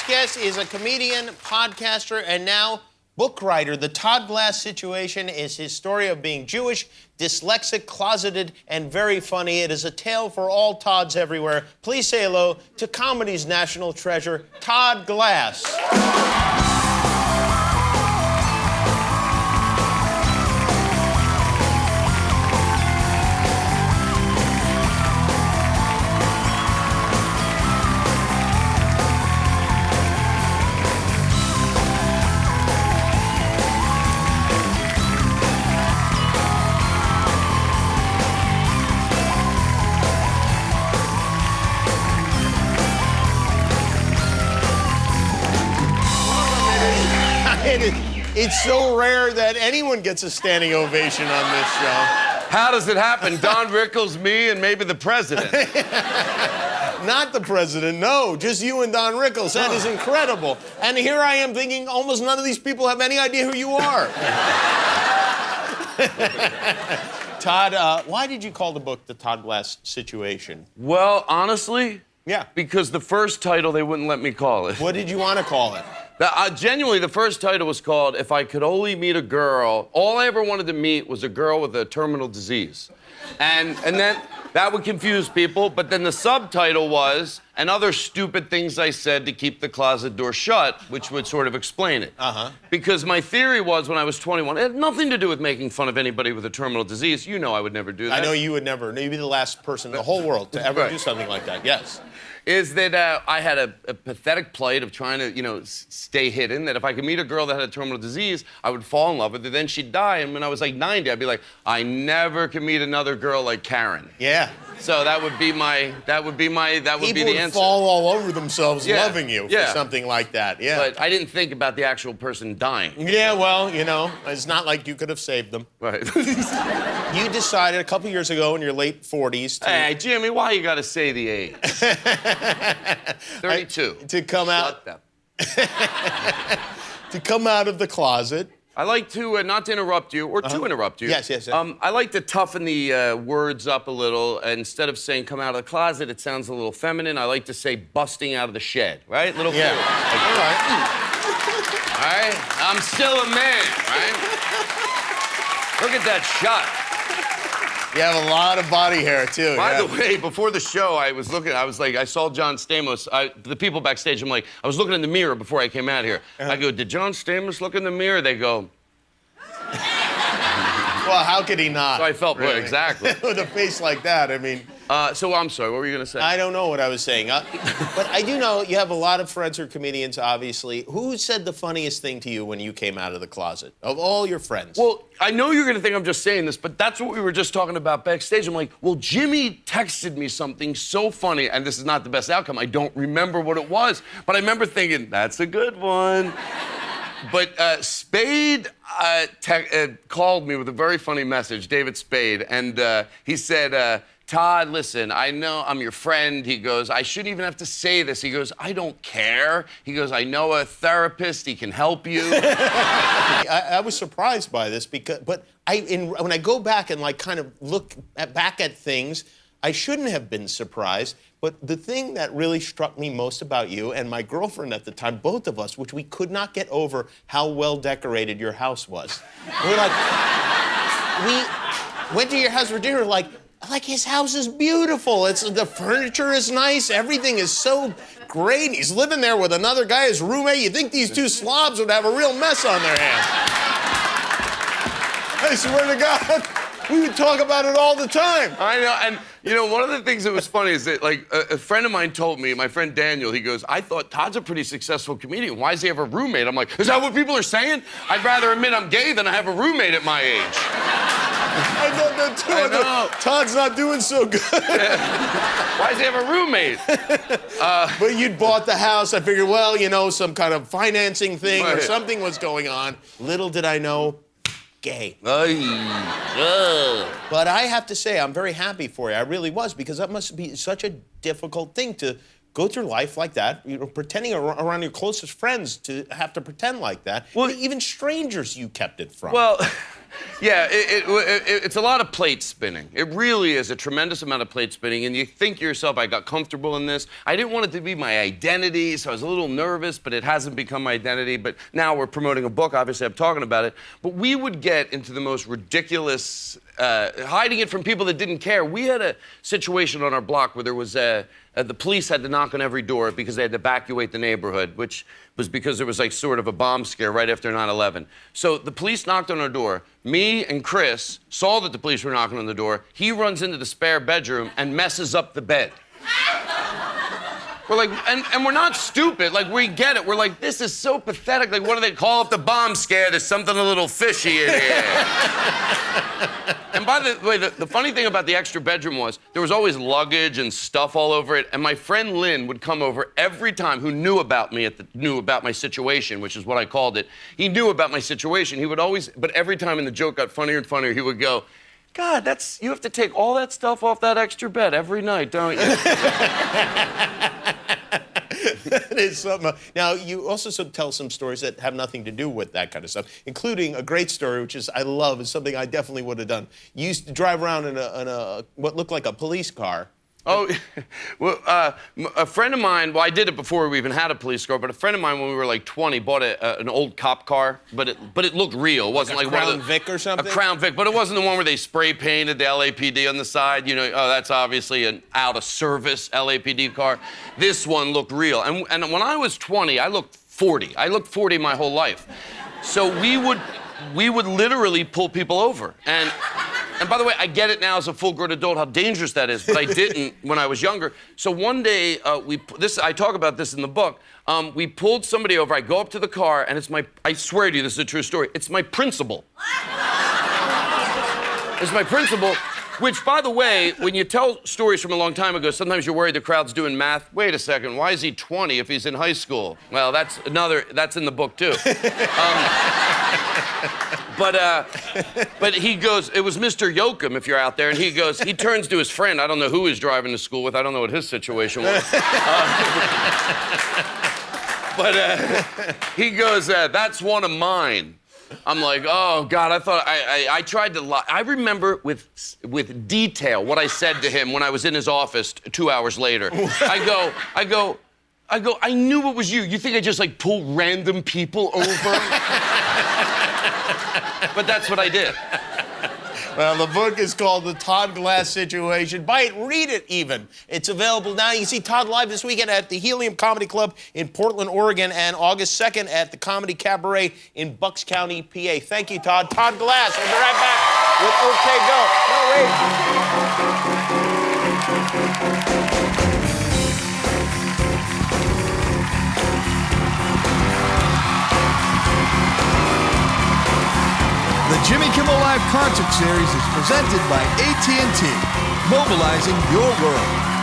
next guest is a comedian, podcaster, and now book writer. The Todd Glass Situation is his story of being Jewish, dyslexic, closeted, and very funny. It is a tale for all Todds everywhere. Please say hello to comedy's national treasure, Todd Glass. It's so rare that anyone gets a standing ovation on this show. How does it happen? Don Rickles, me, and maybe the president. Not the president, no. Just you and Don Rickles. That is incredible. And here I am thinking almost none of these people have any idea who you are. Todd, why did you call the book The Todd Glass Situation? Well, honestly, yeah, because the first title they wouldn't let me call it. What did you want to call it? Genuinely, the first title was called If I Could Only Meet a Girl. All I ever wanted to meet was a girl with a terminal disease. And then that would confuse people, but then the subtitle was, and other stupid things I said to keep the closet door shut, which would sort of explain it. Because my theory was when I was 21, it had nothing to do with making fun of anybody with a terminal disease. You know I would never do that. I know you would never. You'd be the last person in the whole world to ever do something like that, yes. Is that I had a pathetic plight of trying to, stay hidden, that if I could meet a girl that had a terminal disease, I would fall in love with her, then she'd die, and when I was like 90, I'd be like, I never could meet another girl like Karen. Yeah. So that would be the answer. People would fall all over themselves loving you for something like that, yeah. But I didn't think about the actual person dying. Yeah, well, it's not like you could have saved them. Right. You decided a couple years ago in your late 40s to... Hey, Jimmy, why you gotta say the age? 32. To come out... Shut up. To come out of the closet. I like to, not to interrupt you, or to interrupt you. Yes. I like to toughen the words up a little. Instead of saying come out of the closet, it sounds a little feminine. I like to say busting out of the shed, right? Little cool. Yeah. All right. All right? I'm still a man, right? Look at that shot. You have a lot of body hair, too. By the way, before the show, I saw John Stamos. The people backstage, I was looking in the mirror before I came out here. I go, did John Stamos look in the mirror? They go... Well, how could he not? So I felt, really. Exactly. With a face like that, I mean... So I'm sorry, what were you going to say? I don't know what I was saying. But I do know you have a lot of friends who are comedians, obviously. Who said the funniest thing to you when you came out of the closet? Of all your friends. Well, I know you're going to think I'm just saying this, but that's what we were just talking about backstage. I'm like, well, Jimmy texted me something so funny, and this is not the best outcome. I don't remember what it was, but I remember thinking, that's a good one. But Spade called me with a very funny message, David Spade, and he said, Todd, listen, I know I'm your friend. He goes, I shouldn't even have to say this. He goes, I don't care. He goes, I know a therapist. He can help you. I was surprised by this but when I go back and kind of look back at things, I shouldn't have been surprised. But the thing that really struck me most about you and my girlfriend at the time, both of us, which we could not get over how well decorated your house was. We went to your house for dinner like his house is beautiful. The furniture is nice. Everything is so great. He's living there with another guy, his roommate. You think these two slobs would have a real mess on their hands. I swear to God, we would talk about it all the time. I know, and one of the things that was funny is that a friend of mine told me, my friend Daniel, he goes, I thought Todd's a pretty successful comedian. Why does he have a roommate? I'm like, is that what people are saying? I'd rather admit I'm gay than I have a roommate at my age. I thought that too. I know. Todd's not doing so good. Why does he have a roommate? But you'd bought the house. I figured, well, some kind of financing thing or something was going on. Little did I know, gay. But I have to say, I'm very happy for you. I really was, because that must be such a difficult thing to go through life like that, pretending around your closest friends to have to pretend like that. Well, even strangers you kept it from. Well, Yeah, it's a lot of plate spinning. It really is a tremendous amount of plate spinning, and you think to yourself, I got comfortable in this. I didn't want it to be my identity, so I was a little nervous, but it hasn't become my identity. But now we're promoting a book, obviously I'm talking about it. But we would get into the most ridiculous, hiding it from people that didn't care. We had a situation on our block where there was the police had to knock on every door because they had to evacuate the neighborhood, which was because there was like sort of a bomb scare right after 9/11. So the police knocked on our door. Me and Chris saw that the police were knocking on the door. He runs into the spare bedroom and messes up the bed. We're like, and we're not stupid. Like, we get it. We're like, this is so pathetic. Like, what do they call up the bomb scare? There's something a little fishy in here. And by the way, the funny thing about the extra bedroom was there was always luggage and stuff all over it. And my friend Lynn would come over every time, who knew about me, knew about my situation, which is what I called it. He knew about my situation. He would always, but every time, and the joke got funnier and funnier, he would go, God, you have to take all that stuff off that extra bed every night, don't you? That is something. Now, you also tell some stories that have nothing to do with that kind of stuff, including a great story, which is I love, is something I definitely would have done. You used to drive around in a what looked like a police car. Oh, well, a friend of mine, well, I did it before we even had a police car, but a friend of mine, when we were like 20, bought an old cop car, but it looked real. It wasn't like Crown one of the, Vic or something? A Crown Vic, but it wasn't the one where they spray painted the LAPD on the side. You know, oh, that's obviously an out-of-service LAPD car. This one looked real. And when I was 20, I looked 40. I looked 40 my whole life. So we would literally pull people over. And by the way, I get it now as a full-grown adult how dangerous that is, but I didn't when I was younger. So one day, I talk about this in the book. We pulled somebody over. I go up to the car, and I swear to you, this is a true story. It's my principal. It's my principal, which, by the way, when you tell stories from a long time ago, sometimes you're worried the crowd's doing math. Wait a second, why is he 20 if he's in high school? Well, that's in the book, too. But he goes, it was Mr. Yoakum, if you're out there, and he turns to his friend. I don't know who he's driving to school with. I don't know what his situation was. He goes, that's one of mine. I'm like, oh, God, I tried to lie. I remember with detail what I said to him when I was in his office 2 hours later. I go, I knew it was you. You think I just, like, pull random people over? But that's what I did. Well, the book is called The Todd Glass Situation. Buy it, read it even. It's available now. You can see Todd live this weekend at the Helium Comedy Club in Portland, Oregon, and August 2nd at the Comedy Cabaret in Bucks County, PA. Thank you, Todd. Todd Glass. We'll be right back with OK Go. No, wait. The Jimmy Kimmel Live Concert Series is presented by AT&T, mobilizing your world.